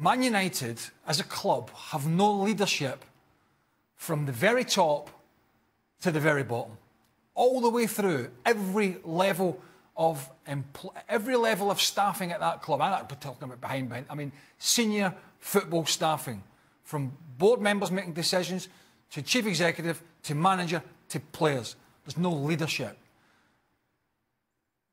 Man United, as a club, have no leadership from the very top to the very bottom. All the way through, every level of staffing at that club. I'm not talking about behind. I mean, senior football staffing, from board members making decisions, to chief executive, to manager, to players. There's no leadership.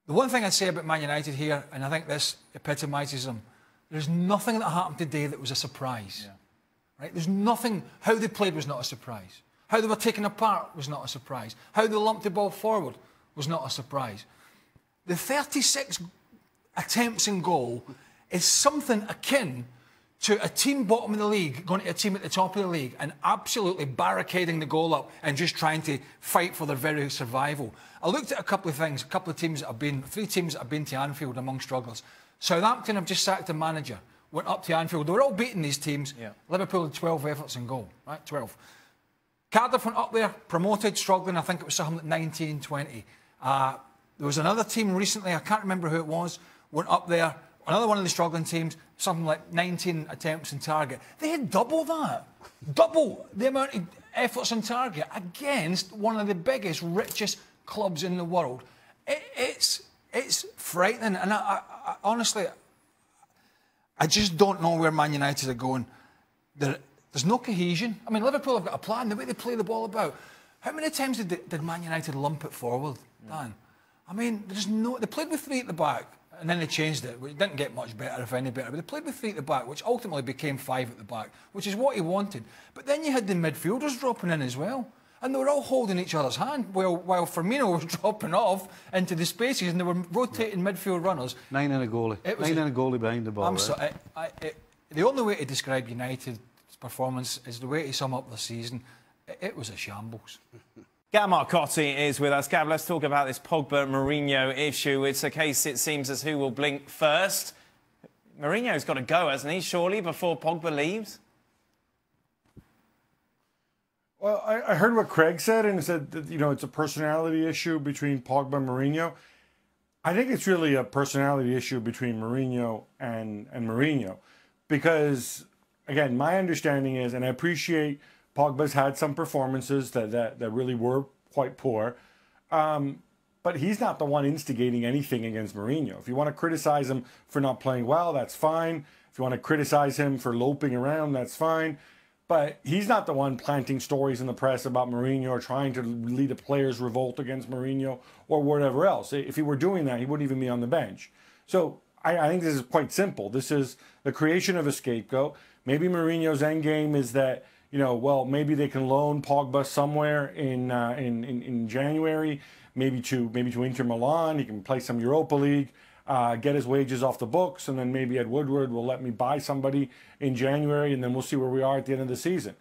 The one thing I'd say about Man United here, and I think this epitomises them, there's nothing that happened today that was a surprise. Yeah. Right? There's nothing. How they played was not a surprise. How they were taken apart was not a surprise. How they lumped the ball forward was not a surprise. The 36 attempts in goal is something akin to a team bottom of the league going to a team at the top of the league and absolutely barricading the goal up and just trying to fight for their very survival. I looked at a couple of things, three teams that have been to Anfield among strugglers. Southampton have just sacked a manager, went up to Anfield. They were all beating these teams. Yeah. Liverpool had 12 efforts in goal, right? 12. Cardiff went up there, promoted, struggling. I think it was something like 19, 20. There was another team recently, I can't remember who it was, went up there, another one of the struggling teams, something like 19 attempts on target. They had double that. Double the amount of efforts on target against one of the biggest, richest clubs in the world. It's frightening. And I honestly, I just don't know where Man United are going. There's no cohesion. I mean, Liverpool have got a plan, the way they play the ball about. How many times did Man United lump it forward, Dan? I mean, they played with three at the back, and then they changed it. It didn't get much better, if any better, but they played with three at the back, which ultimately became five at the back, which is what he wanted. But then you had the midfielders dropping in as well, and they were all holding each other's hand, while Firmino was dropping off into the spaces, and they were rotating midfield runners. Nine and a goalie. Nine and a goalie behind the ball. The only way to describe United's performance is the way to sum up the season. It was a shambles. Gab Marcotti is with us. Gab, let's talk about this Pogba-Mourinho issue. It's a case, it seems, as who will blink first. Mourinho's got to go, hasn't he, surely, before Pogba leaves? Well, I heard what Craig said, and he said that, you know, it's a personality issue between Pogba and Mourinho. I think it's really a personality issue between Mourinho and Mourinho. Because, again, my understanding is, and I appreciate Pogba's had some performances that really were quite poor. But he's not the one instigating anything against Mourinho. If you want to criticize him for not playing well, that's fine. If you want to criticize him for loping around, that's fine. But he's not the one planting stories in the press about Mourinho or trying to lead a player's revolt against Mourinho or whatever else. If he were doing that, he wouldn't even be on the bench. So I think this is quite simple. This is the creation of a scapegoat. Maybe Mourinho's endgame is that, you know, well, maybe they can loan Pogba somewhere in January, maybe to Inter Milan. He can play some Europa League, get his wages off the books, and then maybe Ed Woodward will let me buy somebody in January, and then we'll see where we are at the end of the season.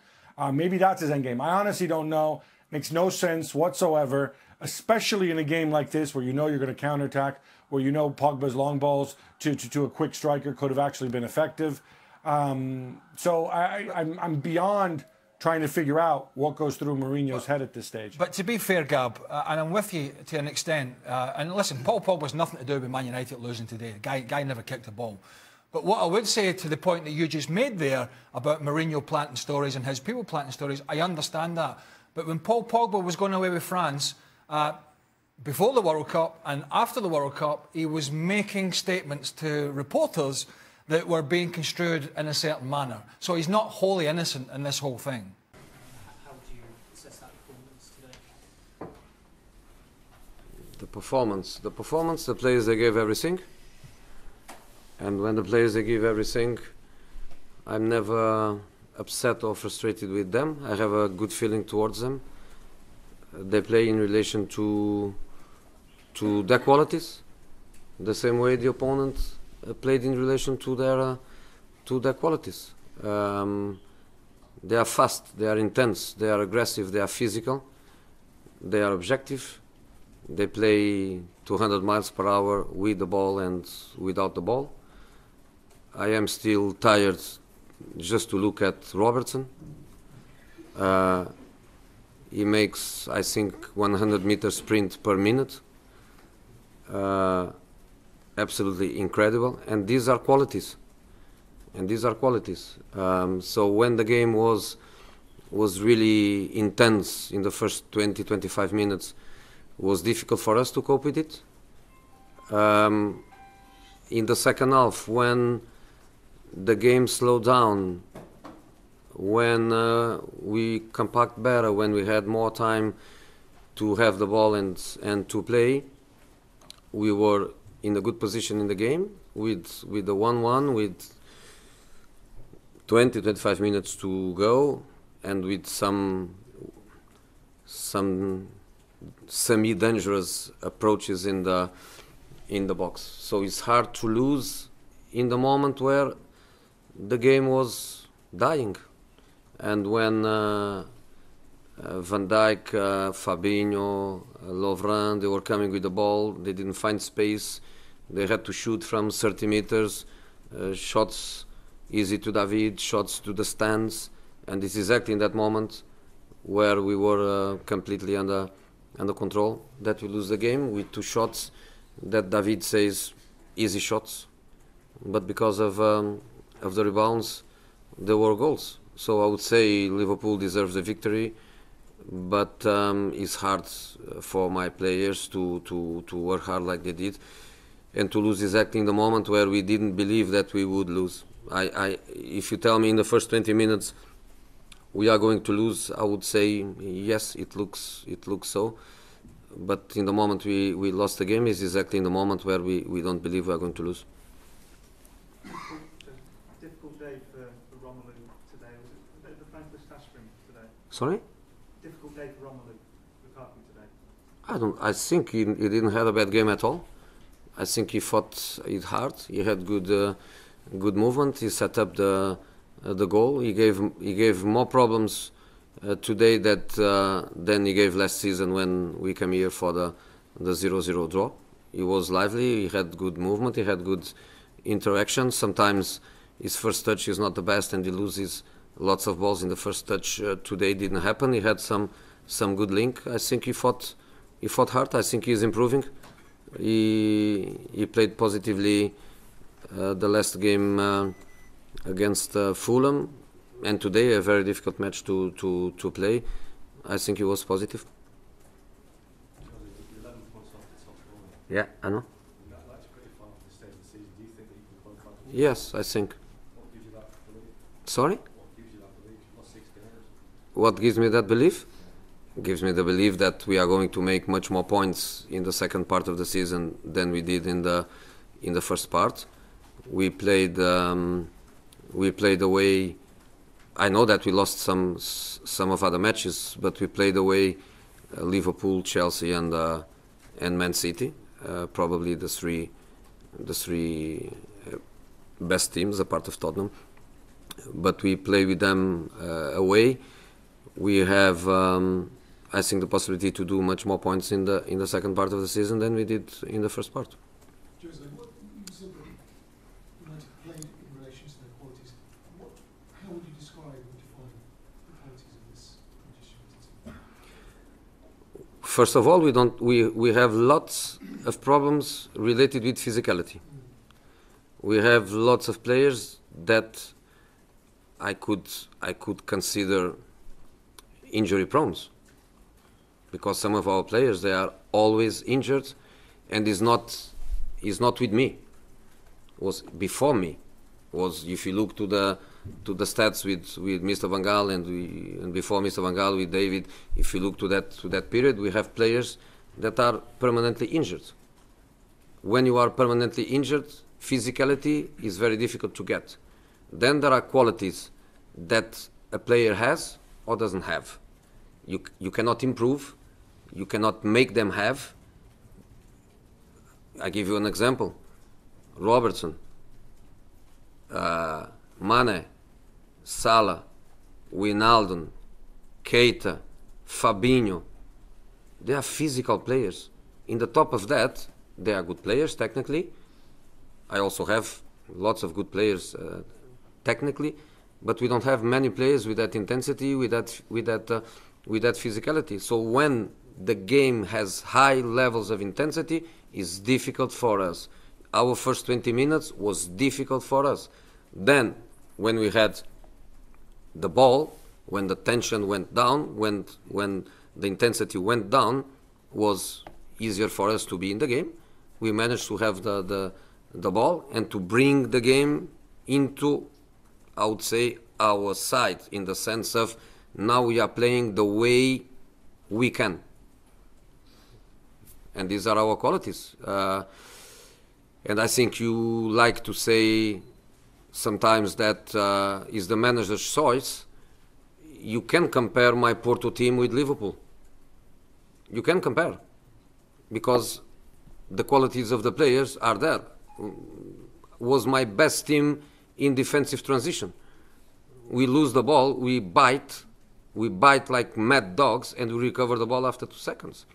Maybe that's his endgame. I honestly don't know. Makes no sense whatsoever, especially in a game like this where you know you're going to counterattack, where you know Pogba's long balls to a quick striker could have actually been effective. So I'm beyond trying to figure out what goes through Mourinho's head at this stage. But to be fair, Gab, and I'm with you to an extent, and listen, Paul Pogba's nothing to do with Man United losing today. The guy never kicked a ball. But what I would say to the point that you just made there about Mourinho planting stories and his people planting stories, I understand that. But when Paul Pogba was going away with France, before the World Cup and after the World Cup, he was making statements to reporters that were being construed in a certain manner. So he's not wholly innocent in this whole thing. How would you assess that performance today? The performance, the players, they gave everything. And when the players, they give everything, I'm never upset or frustrated with them. I have a good feeling towards them. They play in relation to their qualities, the same way the opponent played in relation to their qualities. They are fast, they are intense, they are aggressive, they are physical, they are objective. They play 200 miles per hour with the ball and without the ball. I am still tired just to look at Robertson. He makes, I think, 100-meter sprint per minute. Absolutely incredible. And these are qualities. and these are qualities. So when the game was really intense in the first 20-25 minutes, it was difficult for us to cope with it. In the second half, when the game slowed down, when we compact better, when we had more time to have the ball and to play, we were in a good position in the game with the 1-1, with 20-25 minutes to go, and with some semi-dangerous approaches in the box. So it's hard to lose in the moment where the game was dying, and when Van Dijk, Fabinho, Lovren, they were coming with the ball, they didn't find space, they had to shoot from 30 meters, shots easy to David, shots to the stands, and it's exactly in that moment where we were completely under control that we lose the game with 2 shots that David says easy shots, but because of the rebounds, there were goals. So I would say Liverpool deserves the victory, but it's hard for my players to work hard like they did, and to lose exactly in the moment where we didn't believe that we would lose. If you tell me in the first 20 minutes we are going to lose, I would say yes, it looks so. But in the moment we lost the game is exactly in the moment where we don't believe we are going to lose. Difficult day for Romelu today. Was it the thankless Espn today? Sorry? Difficult day for Romelu Lukaku today. I think he didn't have a bad game at all. I think he fought it hard. He had good movement. He set up the goal. He gave more problems today than he gave last season when we came here for the 0-0 draw. He was lively. He had good movement. He had good interaction. Sometimes his first touch is not the best, and he loses lots of balls in the first touch. Today didn't happen. He had some good link. I think he fought hard. I think he's improving. He played positively the last game against Fulham, and today a very difficult match to play. I think he was positive. Yeah, I know. Yes, I think. Sorry? What gives me that belief? Gives me the belief that we are going to make much more points in the second part of the season than we did in the first part. We played away. I know that we lost some of other matches, but we played away Liverpool, Chelsea, and Man City. Probably the three best teams, apart of Tottenham. But we play with them away. We have, I think, the possibility to do much more points in the second part of the season than we did in the first part. Jose, what you said that United played in relation to their qualities. How would you describe and define the qualities of this Manchester United team? First of all, we have lots of problems related with physicality. We have lots of players that I could consider injury prone, because some of our players, they are always injured, and is not with me. Was before me. Was, if you look to the stats with Mr. Van Gaal and before Mr. Van Gaal with David, if you look to that period, we have players that are permanently injured. When you are permanently injured, physicality is very difficult to get. Then there are qualities that a player has or doesn't have. You cannot improve, you cannot make them have. I give you an example. Robertson, Mane, Salah, Wijnaldum, Keita, Fabinho, they are physical players. In the top of that, they are good players technically. I also have lots of good players technically, but we don't have many players with that intensity, with that physicality. So when the game has high levels of intensity, it's difficult for us. Our first 20 minutes was difficult for us. Then, when we had the ball, when the tension went down, when the intensity went down, was easier for us to be in the game. We managed to have the ball and to bring the game into, I would say, our side, in the sense of now we are playing the way we can. And these are our qualities. And I think you like to say sometimes that is the manager's choice. You can compare my Porto team with Liverpool. You can compare, because the qualities of the players are there. Was my best team in defensive transition. We lose the ball, we bite like mad dogs, and we recover the ball after 2 seconds.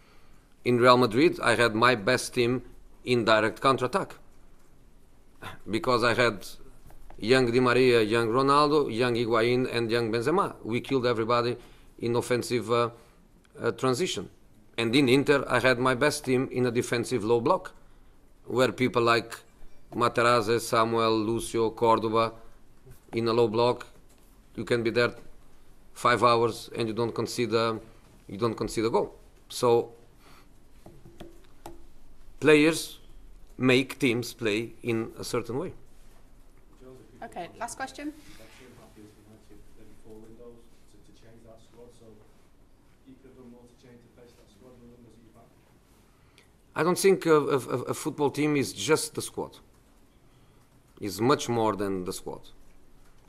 In Real Madrid, I had my best team in direct counter-attack, because I had young Di Maria, young Ronaldo, young Higuain, and young Benzema. We killed everybody in offensive transition. And in Inter, I had my best team in a defensive low block, where people like Materazzi, Samuel, Lucio, Cordoba, in a low block, you can be there 5 hours and you don't concede a goal. So players make teams play in a certain way. Okay, last question. I don't think a football team is just the squad. It's much more than the squad.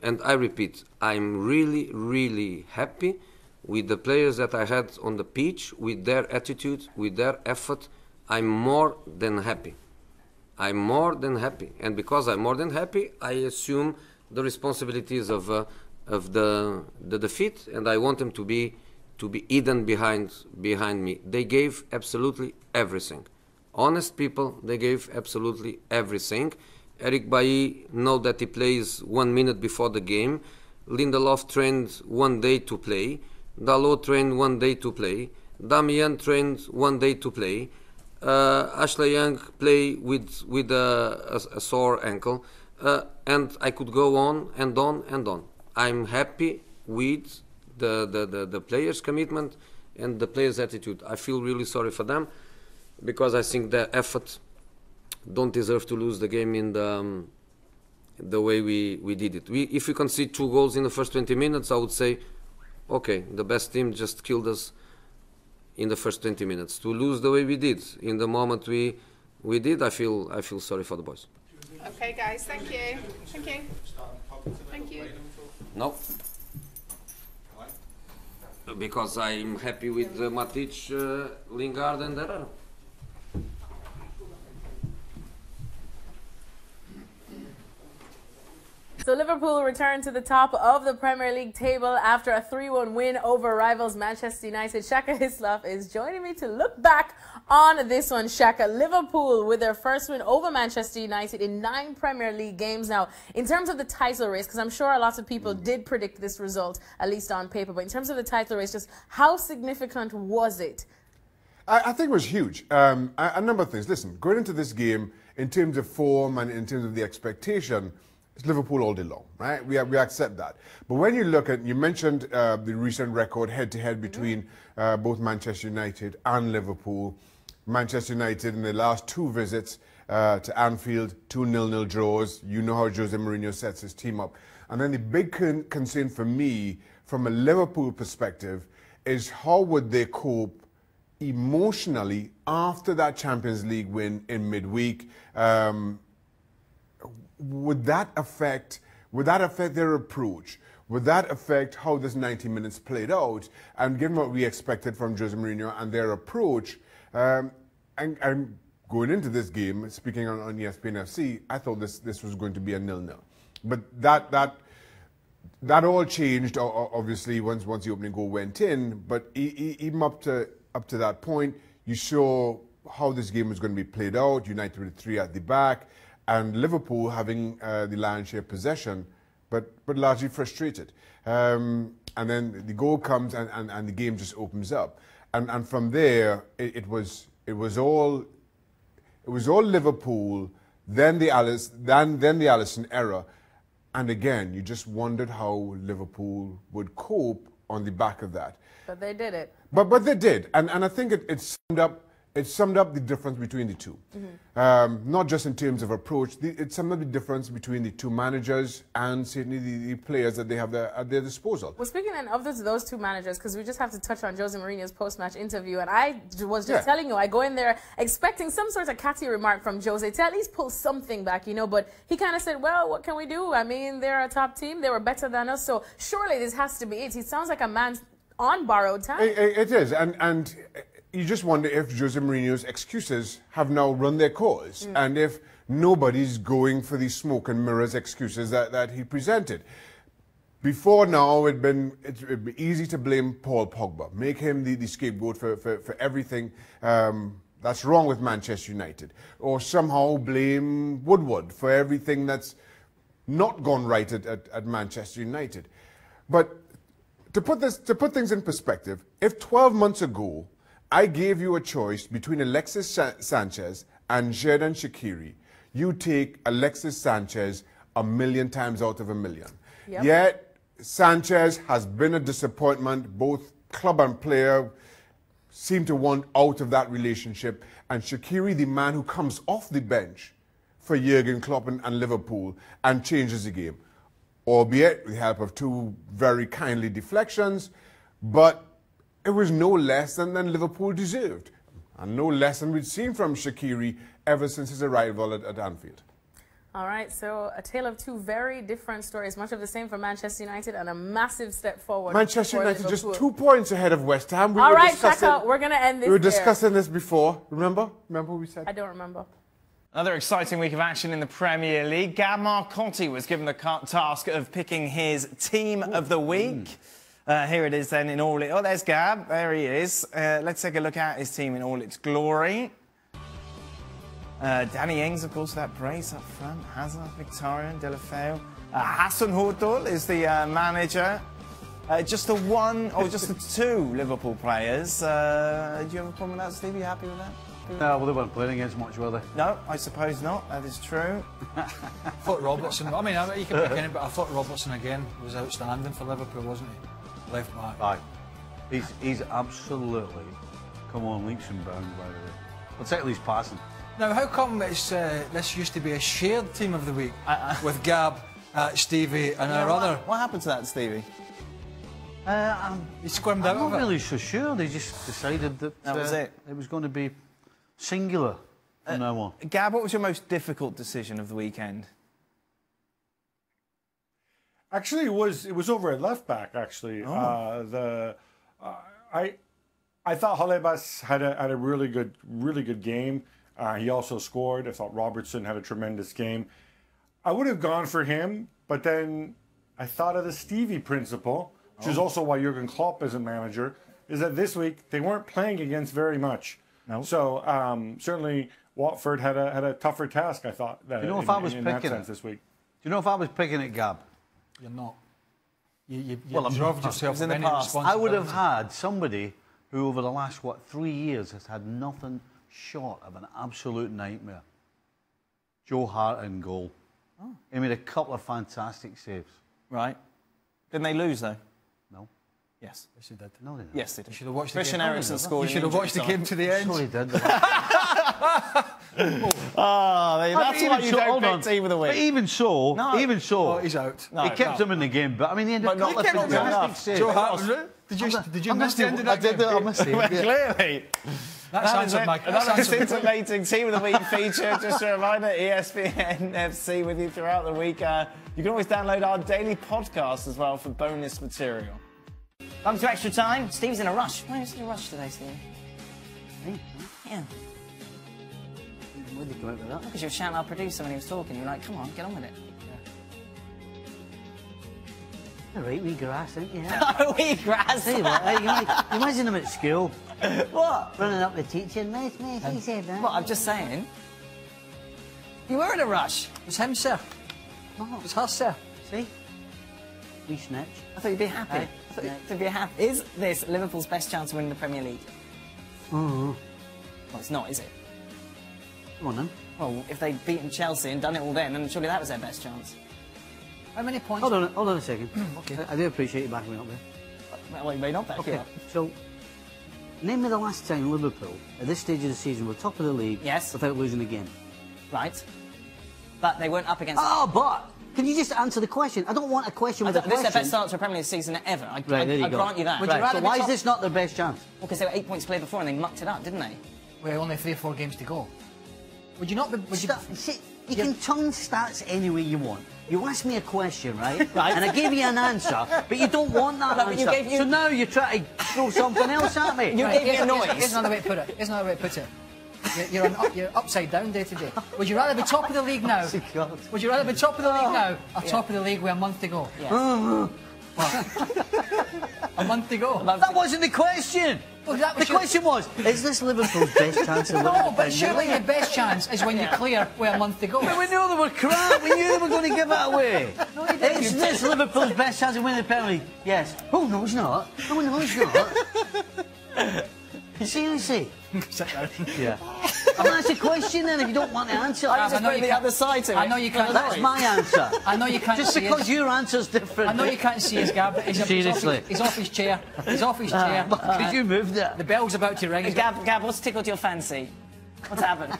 And I repeat, I'm really, really happy with the players that I had on the pitch, with their attitude, with their effort. I'm more than happy. I'm more than happy. And because I'm more than happy, I assume the responsibilities of the defeat, and I want them to be hidden behind me. They gave absolutely everything. Honest people, they gave absolutely everything. Eric Bailly know that he plays 1 minute before the game. Lindelof trained 1 day to play. Dalot trained 1 day to play. Damian trained 1 day to play. Ashley Young play with a sore ankle. And I could go on and on and on. I'm happy with the players' commitment and the players' attitude. I feel really sorry for them, because I think their effort don't deserve to lose the game in the way we did it. If we concede 2 goals in the first 20 minutes, I would say, okay, the best team just killed us in the first 20 minutes. To lose the way we did, in the moment we did, I feel sorry for the boys. Okay, guys, thank you. Thank you. Thank you. No. Because I'm happy with Matic, Lingard and Herrera. So Liverpool returned to the top of the Premier League table after a 3-1 win over rivals Manchester United. Shaka Hislop is joining me to look back on this one. Shaka, Liverpool with their first win over Manchester United in 9 Premier League games now. In terms of the title race, because I'm sure a lot of people did predict this result, at least on paper, but in terms of the title race, just how significant was it? I think it was huge. A number of things. Listen, going into this game, in terms of form and in terms of the expectation, it's Liverpool all day long, right? We accept that. But when you look at, you mentioned the recent record head-to-head between both Manchester United and Liverpool. Manchester United in the last 2 visits to Anfield, 2 0-0 draws. You know how Jose Mourinho sets his team up. And then the big concern for me, from a Liverpool perspective, is how would they cope emotionally after that Champions League win in midweek? Would that affect their approach? Would that affect how this 90 minutes played out? And given what we expected from Jose Mourinho and their approach, and going into this game, speaking on ESPN FC, I thought this was going to be a 0-0. But that all changed, obviously, once the opening goal went in. But even up to that point, you saw how this game was going to be played out. United with 3 at the back, and Liverpool having the lion's share possession, but largely frustrated. And then the goal comes, and the game just opens up. And from there, it was all Liverpool. Then the Alisson error, And again, you just wondered how Liverpool would cope on the back of that. But they did it. But they did, and I think it summed up the difference between the two. Not just in terms of approach, it summed up the difference between the two managers and certainly the players that they have at their disposal. Well, speaking of those two managers, because we just have to touch on Jose Mourinho's post-match interview, and I was just telling you, I go in there expecting some sort of catty remark from Jose to at least pull something back, you know, but he kind of said, well, what can we do? I mean, they're a top team, they were better than us, so surely this has to be it. He sounds like a man on borrowed time. It is, and you just wonder if Jose Mourinho's excuses have now run their course, and if nobody's going for the smoke and mirrors excuses that he presented. Before now, it'd be easy to blame Paul Pogba, make him the scapegoat for everything that's wrong with Manchester United, or somehow blame Woodward for everything that's not gone right at Manchester United. But to put things in perspective, if 12 months ago I gave you a choice between Alexis Sanchez and Xherdan Shaqiri, you take Alexis Sanchez a million times out of a million. Yep. Yet Sanchez has been a disappointment. Both club and player seem to want out of that relationship. And Shaqiri, the man who comes off the bench for Jurgen Klopp and Liverpool and changes the game. Albeit with the help of two very kindly deflections, but it was no less than Liverpool deserved, and no less than we'd seen from Shaqiri ever since his arrival at Anfield. All right, so a tale of two very different stories, much of the same for Manchester United and a massive step forward. Manchester for United Liverpool. just 2 points ahead of West Ham. All right, Shaka, we're going to end this We were there. discussing this before. Remember what we said? I don't remember. Another exciting week of action in the Premier League. Gab Marcotti was given the task of picking his team of the week. Here it is then in all... Oh, there's Gab. There he is. Let's take a look at his team in all its glory. Danny Ings, of course, that brace up front. Hazard, Mkhitaryan, Deulofeu. Hassan Hurtul is the manager. Just the one, or just the two Liverpool players. Do you have a problem with that, Steve? Are you happy with that? No, well, they weren't playing against much, were they? No, I suppose not. That is true. I thought Robertson, I mean, you can pick any, but I thought Robertson again was outstanding for Liverpool, wasn't he? Left back. Aye. He's absolutely come on leaps and bounds, by the way. Particularly his passing. Now, how come this used to be a shared team of the week with Gab, Stevie, and our other? What happened to that, Stevie? He squirmed out of it. I'm not really so sure. They just decided that was it. It was going to be singular from now on. Gab, what was your most difficult decision of the weekend? Actually, it was over at left back. Actually, I thought Holebas had a really good game. He also scored. I thought Robertson had a tremendous game. I would have gone for him, but then I thought of the Stevie principle, which is also why Jurgen Klopp isn't manager. Is that this week they weren't playing against very much. No. So certainly Watford had a tougher task. I thought. That Do you know if I was picking it this week? Do you know if I was picking it, Gab? You're not. You Well, I'm absolved not. yourself in of the any past. I would have responsibility. had somebody who, over the last 3 years, has had nothing short of an absolute nightmare. Joe Hart in goal. He made a couple of fantastic saves. Right. Didn't they lose, though? No. Yes. Yes, he did. No, they didn't. Yes, they did. You should have watched Christian the game. Eriksen scored. You should have watched the game to the end. Sure he did. That's why you don't pick team of the week. But even so, Oh, he's out. he kept him in the game. But I mean, he had a couple of fantastic saves. Joe Hart was it? Did you miss the end of that game? I missed it. Clearly. That's answered my Another scintillating team of the week feature. Just a reminder, ESPN FC with you throughout the week. You can always download our daily podcast as well for bonus material. Come to extra time. Steve's in a rush. Why are you in a rush today, Steve? Me? Yeah. Where did you come out with that? Because you were shouting our producer when he was talking. You were like, come on, get on with it. All right, wee grass, ain't you? Oh, wee grass. Tell you what, you imagine him at school. What? Running up the teacher. Miss, he said that. What, I'm just saying. You were in a rush. It was him, sir. Oh. It was her, sir. See? Wee snitch. I thought you'd be happy. Aye. I thought you'd be happy. Is this Liverpool's best chance of winning the Premier League? Oh. Well, it's not, is it? Come on, then. Well, if they'd beaten Chelsea and done it all then surely that was their best chance. How many points? Hold on a second. Okay. I do appreciate you backing me up there. Well, you may not back Okay, you up. so name me the last time Liverpool, at this stage of the season, were top of the league without losing again. Right. But they weren't up against... Oh, but can you just answer the question? I don't want a question with a question. This is their best start to a Premier League season ever. I there you go. grant you that. Right, so why is this not their best chance? Well, because they were 8 points clear before and they mucked it up, didn't they? Well, only 3 or 4 games to go. Would you not be... See, you can turn stats any way you want. You asked me a question, right? Right. And I gave you an answer, but you don't want that answer. So now you try to throw something else at me. You gave me a noise. Here's another way to put it. Here's another way to put it. You're upside down day to day. Would you rather be top of the league now? Would you rather be top of the league now or top of the league with a month to go? Yes. A month to go. That wasn't the question. Well, that was the question was, is this Liverpool's best chance of winning? No, but surely the best chance is when you clear with a month to go. But we knew they were crap. We knew they were going to give it away. No, you didn't. Is this Liverpool's best chance of winning the Premier League? Yes. Oh, no, it's not. Oh, no, it's not. Seriously? Yeah. I'm going to ask a question then if you don't want the answer. I know the other side to it. I know you can't. That's my answer. I know you can't. Just because your answer's different. I know you can't see his Gab, but seriously. He's off his chair. He's off his chair. Because you moved it. The bell's about to ring. Gab, what's tickled your fancy? What's happened?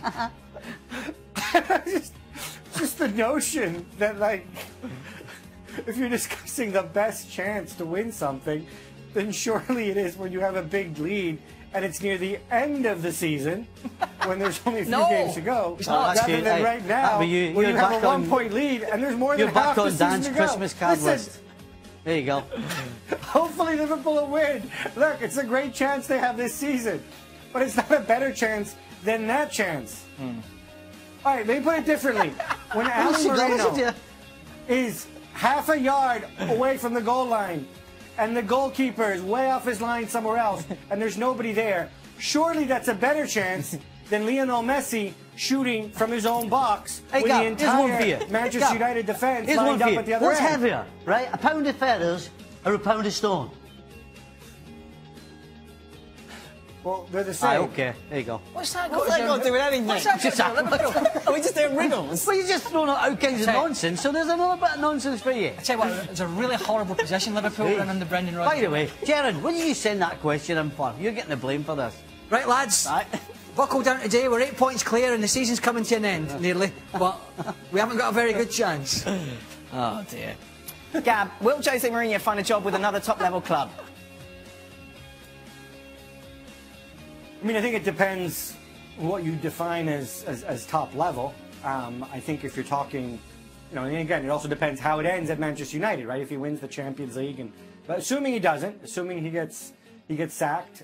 just the notion that, like, if you're discussing the best chance to win something, then surely it is when you have a big lead and it's near the end of the season when there's only a few games to go, rather than right now when you have a 1 point lead and there's more than half the season to go. Christmas card list. There you go. Hopefully Liverpool will win. Look, it's a great chance they have this season, but it's not a better chance than that chance. All right, let me put it differently. When Alan Moreno is half a yard away from the goal line and the goalkeeper is way off his line somewhere else and there's nobody there, surely that's a better chance than Lionel Messi shooting from his own box with the entire Manchester United defence lined up at the other end. What's heavier, right? A pound of feathers or a pound of stone? Well, they're the same. Okay, there you go. What's that got to do with anything? What's that got to do with Liverpool? Are we just doing riddles? Well, you're just throwing out all kinds of nonsense, so there's another bit of nonsense for you. I tell you what, it's a really horrible position Liverpool are in under Brendan Rodgers. By the way, Jared, what did you send that question in for? You're getting the blame for this. Right, lads. Right. Buckle down today. We're 8 points clear and the season's coming to an end, nearly. But we haven't got a very good chance. Oh, dear. Gab, will Jose Mourinho find a job with another top-level club? I mean, I think it depends what you define as top level. I think if you're talking, you know, and again, it also depends how it ends at Manchester United, right? If he wins the Champions League, but assuming he doesn't, assuming he gets sacked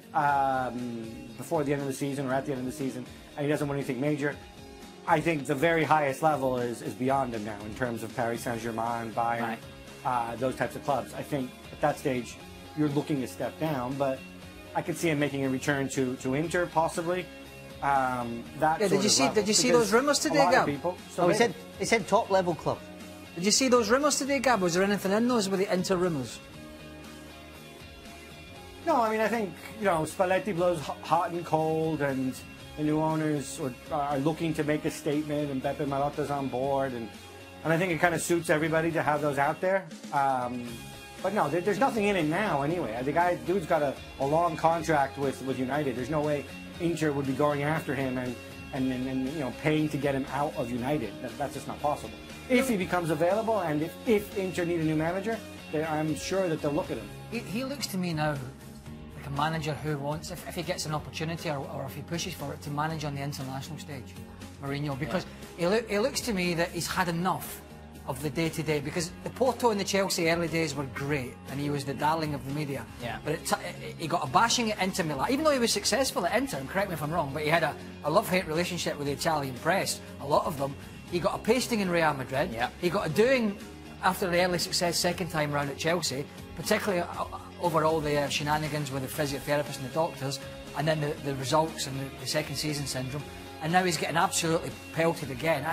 before the end of the season or at the end of the season, and he doesn't win anything major, I think the very highest level is beyond him now in terms of Paris Saint-Germain, Bayern, those types of clubs. I think at that stage you're looking to step down, but I could see him making a return to Inter, possibly. Did you see those rumours today, Gab? He said top level club. Did you see those rumours today, Gab? Was there anything in those with the Inter rumours? No, I mean, I think, you know, Spalletti blows hot and cold, and the new owners are looking to make a statement, and Beppe Marotta's on board, and I think it kind of suits everybody to have those out there. But no, there's nothing in it now anyway. The dude's got a long contract with United. There's no way Inter would be going after him and you know, paying to get him out of United. That's just not possible. If he becomes available and if Inter need a new manager, I'm sure that they'll look at him. He looks to me now like a manager who wants, if he gets an opportunity or if he pushes for it, to manage on the international stage, Mourinho, because he looks to me that he's had enough of the day-to-day, because the Porto and the Chelsea early days were great and he was the darling of the media. Yeah. But he got a bashing at Inter Milan, even though he was successful at Inter, and correct me if I'm wrong, but he had a love-hate relationship with the Italian press, a lot of them. He got a pasting in Real Madrid. Yeah. He got a doing after the early success second time round at Chelsea, particularly over all the shenanigans with the physiotherapists and the doctors, and then the results and the second season syndrome. And now he's getting absolutely pelted again.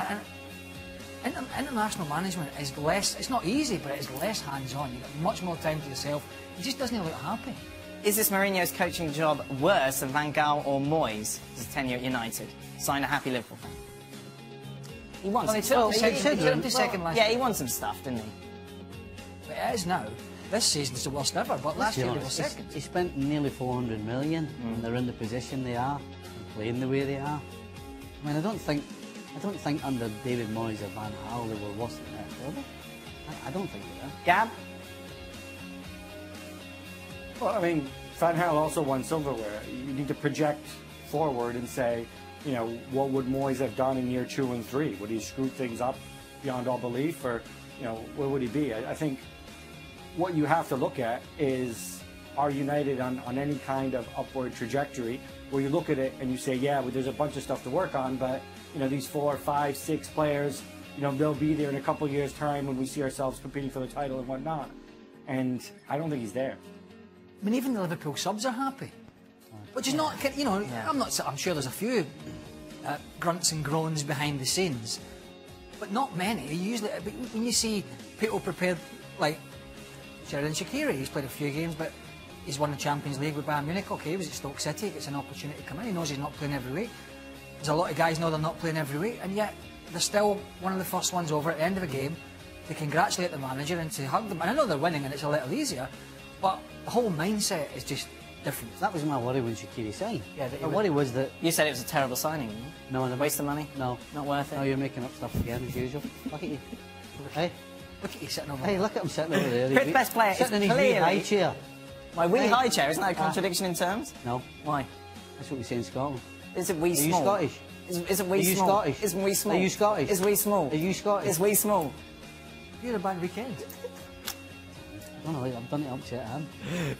International management is less, it's not easy, but it's less hands-on. You've got much more time to yourself. He just doesn't look happy. Is this Mourinho's coaching job worse than Van Gaal or Moyes' tenure at United? Sign a happy Liverpool fan. He won some stuff. He won some stuff, didn't he? But it is now. This season's the worst ever, but last year they were second. He spent nearly 400 million and they're in the position they are and playing the way they are. I mean, I don't think under David Moyes or Van Gaal they were worse than that, were they? I don't think they were. Gab? Well, I mean, Van Gaal also won silverware. You need to project forward and say, you know, what would Moyes have done in year 2 and 3? Would he screw things up beyond all belief, or, you know, where would he be? I think what you have to look at is, are United on any kind of upward trajectory where you look at it and you say, yeah, well, there's a bunch of stuff to work on, but, you know, these 4, 5, 6 players, you know, they'll be there in a couple of years' time when we see ourselves competing for the title and whatnot. And I don't think he's there. I mean, even the Liverpool subs are happy. Which is not, you know, I'm sure there's a few grunts and groans behind the scenes, but not many. Usually, when you see people prepared, like Sheridan Shaqiri, he's played a few games, but he's won the Champions League with Bayern Munich. Okay, he was at Stoke City, gets an opportunity to come in. He knows he's not playing every week. There's a lot of guys know they're not playing every week, and yet they're still one of the first ones over at the end of a game to congratulate the manager and to hug them. And I know they're winning and it's a little easier, but the whole mindset is just different. That was my worry when Shaqiri signed. Yeah, my worry was that... You said it was a terrible signing, didn't you? No, I never. Waste of money? No. Not worth it? No, you're making up stuff again, as usual. Look at you. Hey? Look at you sitting over there. Hey, look at him sitting over there. Fifth best player sitting in his clearly... wee high chair. My wee high chair? Isn't that a contradiction in terms? No. Why? That's what we say in Scotland. Is it wee small? Are you Scottish? Isn't we Are you small? Scottish? Isn't we small? Are you Scottish? Is we small? Are you Scottish? Is we small? You had a bad weekend. I don't know, I've done it upset him.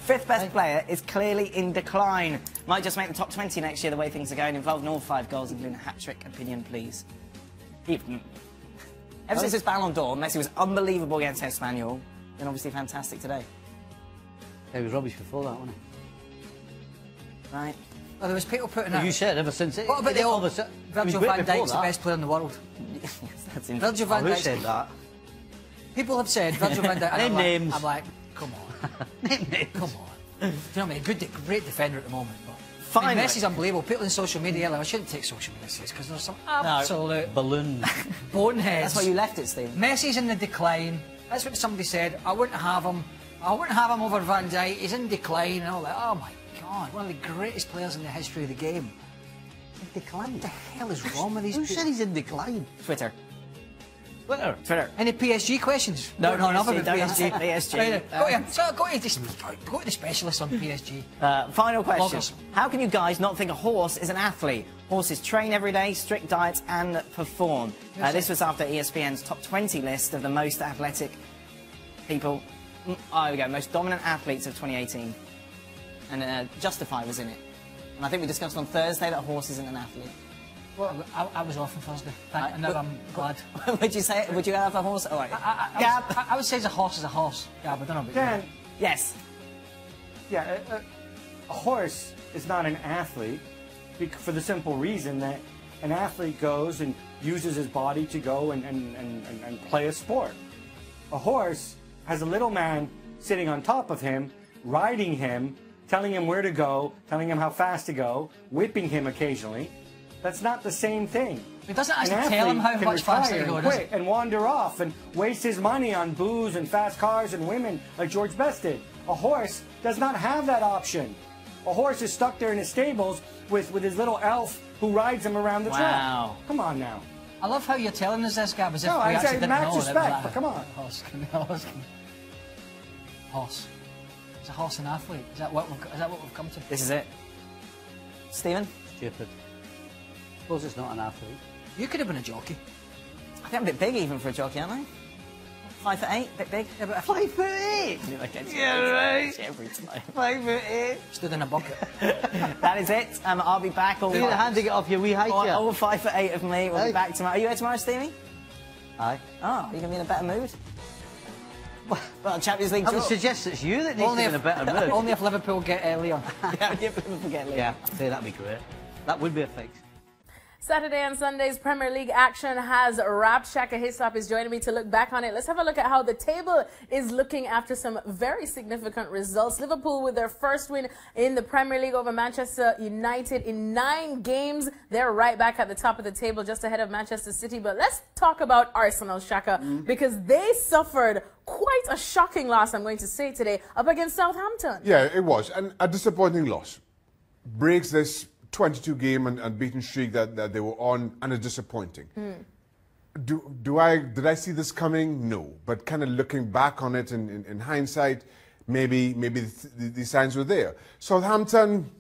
Fifth best player is clearly in decline. Might just make the top 20 next year the way things are going. Involved in all 5 goals, including a hat-trick. Opinion, please. Ever since his Ballon d'Or, Messi was unbelievable against Espanyol, and obviously fantastic today. Yeah, he was rubbish before that, wasn't he? Right. Well, there was people putting out... You said ever since it... What about the old Virgil van Dijk's the best player in the world? Yes, that's interesting. Virgil van Dijk... Who said that? People have said Virgil van Dijk... Name names. I'm like, come on. Name names. Come on. Do you know what I mean? Great defender at the moment, but... Finally. I mean, Messi's unbelievable. People in social media, I shouldn't take social media serious because there's some absolute... balloons. Boneheads. That's why you left it, Steve. Messi's in the decline. That's what somebody said. I wouldn't have him. I wouldn't have him over Van Dijk. He's in decline. And all that. Oh my God, one of the greatest players in the history of the game. In decline? What the hell is wrong with these people? Who said he's in decline? Twitter. Twitter. Any PSG questions? No, enough about PSG. PSG. Go to the specialists on PSG. Final question. Bloggers. How can you guys not think a horse is an athlete? Horses train every day, strict diets, and perform. This was after ESPN's top 20 list of the most athletic people. Oh, there we go. Most dominant athletes of 2018. And Justify was in it. And I think we discussed on Thursday that a horse isn't an athlete. Well, I was off on Thursday, and now I'm glad. Would you say? Would you have a horse? All right. Gab? I would say a horse is a horse. Gab, I don't know about Dan, you. Yes. Yeah, a horse is not an athlete for the simple reason that an athlete goes and uses his body to go and play a sport. A horse has a little man sitting on top of him, riding him, telling him where to go, telling him how fast to go, whipping him occasionally. That's not the same thing. It doesn't actually tell him how much faster to go, does it? And wander off and waste his money on booze and fast cars and women like George Best did. A horse does not have that option. A horse is stuck there in his stables with his little elf who rides him around the track. Come on now. I love how you're telling us this, Gab, as if no, we I actually say didn't max know respect, but come on. Horse. Is a horse an athlete? Is that what we've come to? This is it. Stephen? Stupid. I suppose it's not an athlete. You could have been a jockey. I think I'm a bit big even for a jockey, aren't I? 5'8", bit big. Yeah, but 5'8". Yeah, right. Every time. 5'8". Stood in a bucket. That is it. I'll be back. Give me the hand to get off your wee height here. All 5'8" of me. We'll be back tomorrow. Are you here tomorrow, Stevie? Aye. Oh, are you going to be in a better mood? Well, Champions League. I would suggest it's you that needs to be in a better mood. Only if Liverpool get Leon. Yeah, if Liverpool get Leon. Yeah, I'd say that'd be great. That would be a fix. Saturday and Sunday's Premier League action has wrapped. Shaka Hislop is joining me to look back on it. Let's have a look at how the table is looking after some very significant results. Liverpool with their first win in the Premier League over Manchester United in 9 games. They're right back at the top of the table, just ahead of Manchester City. But let's talk about Arsenal, Shaka, because they suffered quite a shocking loss, I'm going to say today, up against Southampton. Yeah, it was. And a disappointing loss. Breaks this 22-game unbeaten streak that they were on, and it's disappointing. Did I see this coming? No. But kind of looking back on it in hindsight, maybe the signs were there. Southampton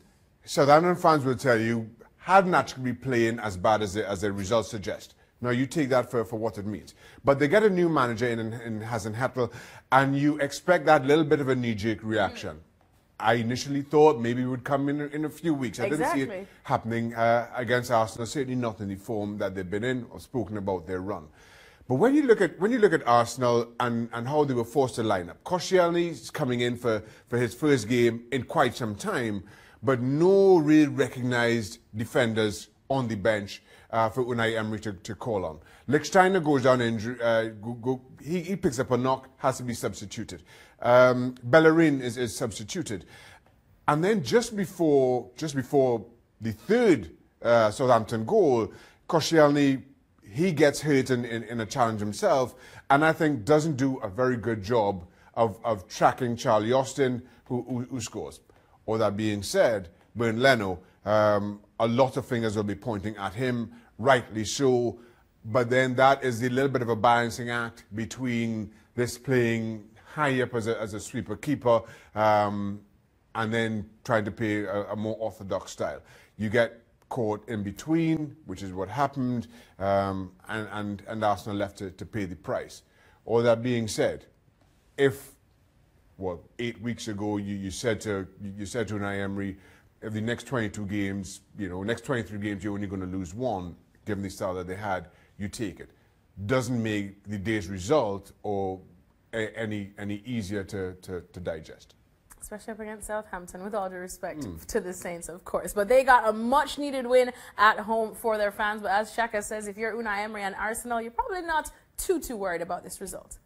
fans will tell you, hadn't actually been playing as bad as the results suggest. Now, you take that for what it means. But they get a new manager in Hasenhüttl, and you expect that little bit of a knee-jerk reaction. I initially thought maybe it would come in a few weeks. I didn't see it happening against Arsenal, certainly not in the form that they've been in or spoken about their run. But when you look at Arsenal and how they were forced to line up, Koscielny's coming in for his first game in quite some time, but no real recognised defenders on the bench for Unai Emery to call on. Lichtsteiner goes down injury. He picks up a knock, has to be substituted. Bellerin is substituted, and then just before the third Southampton goal, Koscielny, he gets hurt in a challenge himself, and I think doesn't do a very good job of tracking Charlie Austin, who scores. All that being said, Bernd Leno, a lot of fingers will be pointing at him, rightly so, but then that is a little bit of a balancing act between this playing high up as a sweeper keeper and then trying to play a more orthodox style. You get caught in between, which is what happened, and Arsenal left to pay the price. All that being said, if 8 weeks ago you said to Unai Emery, if the next 22 games, next 23 games, you're only going to lose 1, given the style that they had, you take it. Doesn't make the day's result or any easier to digest. Especially up against Southampton, with all due respect to the Saints, of course. But they got a much-needed win at home for their fans. But as Shaka says, if you're Unai Emery and Arsenal, you're probably not too worried about this result.